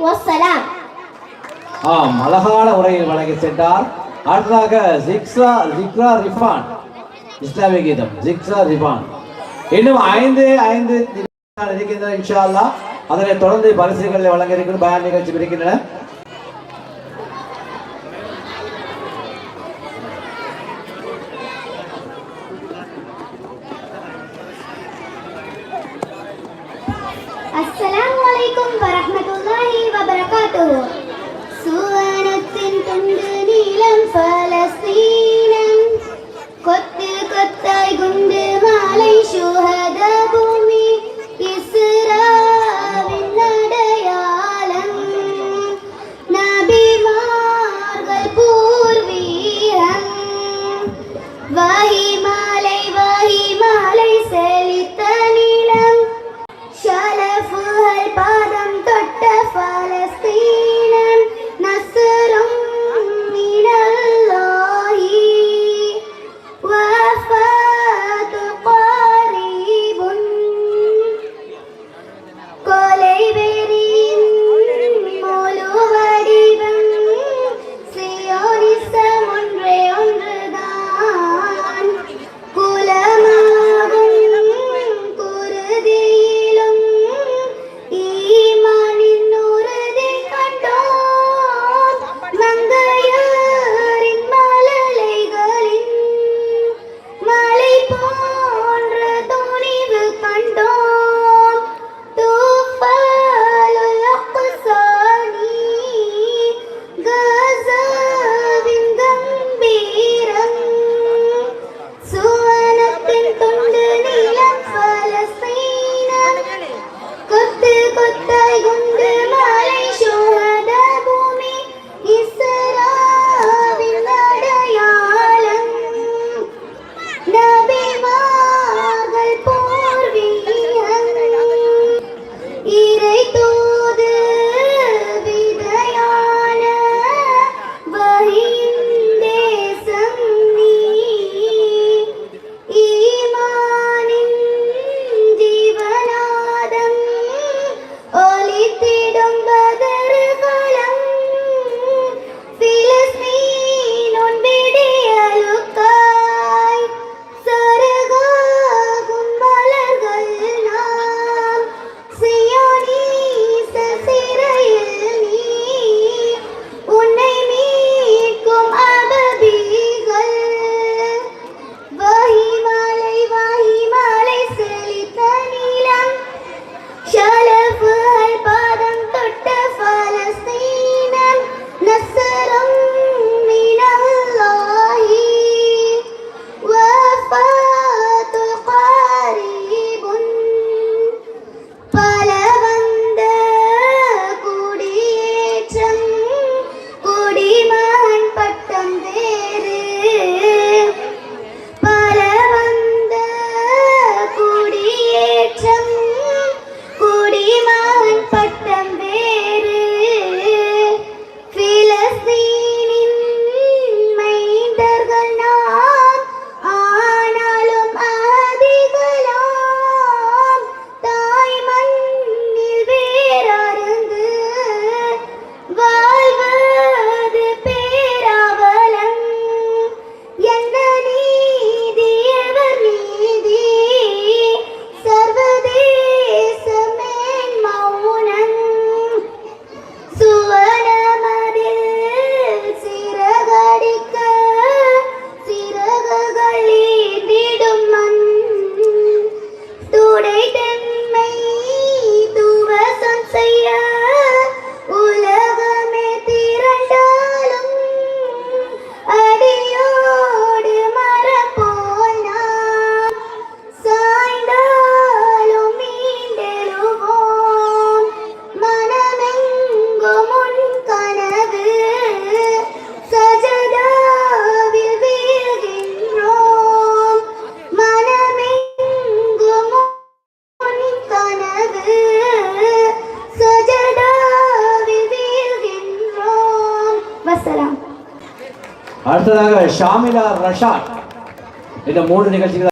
வஸ்ஸலாம். அழகான உரையில் வழங்கி சென்றார். அடுத்ததாக ஜிக்ரா ரிஃபான் இஸ்லாமிய கீதம். ஜிக்ரா ரிஃபான் இன்னும் 5 இருக்கின்றன இன்ஷா அல்லாஹ். அதனை தொடர்ந்து பரிசுகளை வழங்க இருக்கிற பயான் நிகழ்ச்சி இருக்கின்றன. அஸ்ஸலாமு அலைக்கும் வரஹ்மத்துல்லாஹி வபரகாத்துஹு. சுவனத்தின் துண்டு நீலம் பலஸ்தீனம், கொத்து கொத்தாய் குண்டு மாலை ஷுஹதா பூமி இஸ்ராவின் அடையாளம், நபிமார்கள் பூர்வீகம். வஹி மாலை செழித்த நிலம், ஷலஃபுகள் பாதம் தொட்ட பலஸ்தீனம். நஸ்ரும் மினல்லாஹி வஃபாத்து கரீபுன், கொலை வெறியின் முழு வடிவம் சியோனிசம் ஒன்றுதான். குலமாகும் குருதியிலும் ஈமானின் உறுதி கண்டோம். மங்கையரின் மழலைகளின் மலை போன்ற துணிவு கண்டோம். தூஃபாலுல் அக்ஸானி கஸாவின் கம்பீரம், சுவனத்தின் துண்டு நீலம் பலஸ்தீனம், கொத்து கொத்தாய் குண்டு மாலை ஷுஹதா பூமி இஸ்ராவின் அடையாளம், நபிமார்கள் பூர்வீகம். இறை தூது விதையான வஹியின் தேசம் நீ, ஈமானின் ஜீவநாதம் ஒலித்திடும் பதறுகளம். பிலஸ்தீன் உன் விடியலுக்காய் சொருகாகும் மலர்கள் நாம். சியோனீச சிறையில் நீ, உன்னை மீட்கும் அபதிகள். வஹி மாலை செழித்த நிலம், ஷலஃபுகள் பாதம் தொட்ட பலஸ்தீனம். நஸ்ரும் மினல்லாஹி வஃபாத்து கரீபுன், பல வந்த குடியேற்றம் குடிமகன் பட்டம் வேறு. பல வந்த குடியேற்றம் குடிமகன் பட்டம் வேறு. பிலஸ்தீனின் மைந்தர்கள் நாம், ஆனாலும் அதிகலாம். தாய் மண்ணில் வேறறுந்து வாழ்வது பேராவலம். என்ன நீதி எவர் நீதி, சர்வதேச மேன்மௌனம். சுவனமதில் சிறகடிக்க சிறகுகள் ஈந்திடும் மண், துடை தென்மை துவசம் செய்ய உலகமே திரண்டாலும். அடியோடு மரப்போல் நாம் சாய்ந்தாலும் மீண்டெழுவோம். மனமெங்கும் உன் கனவு, சஜதாவில் வீழ்கின்றோம். மனமெங்கும் உன் கனவு, சஜதாவில் வீழ்கின்றோம். வஸ்ஸலாம். அடுத்ததாக ஷாமிலா ரஷாத். இந்த 3 நிகழ்ச்சிகள்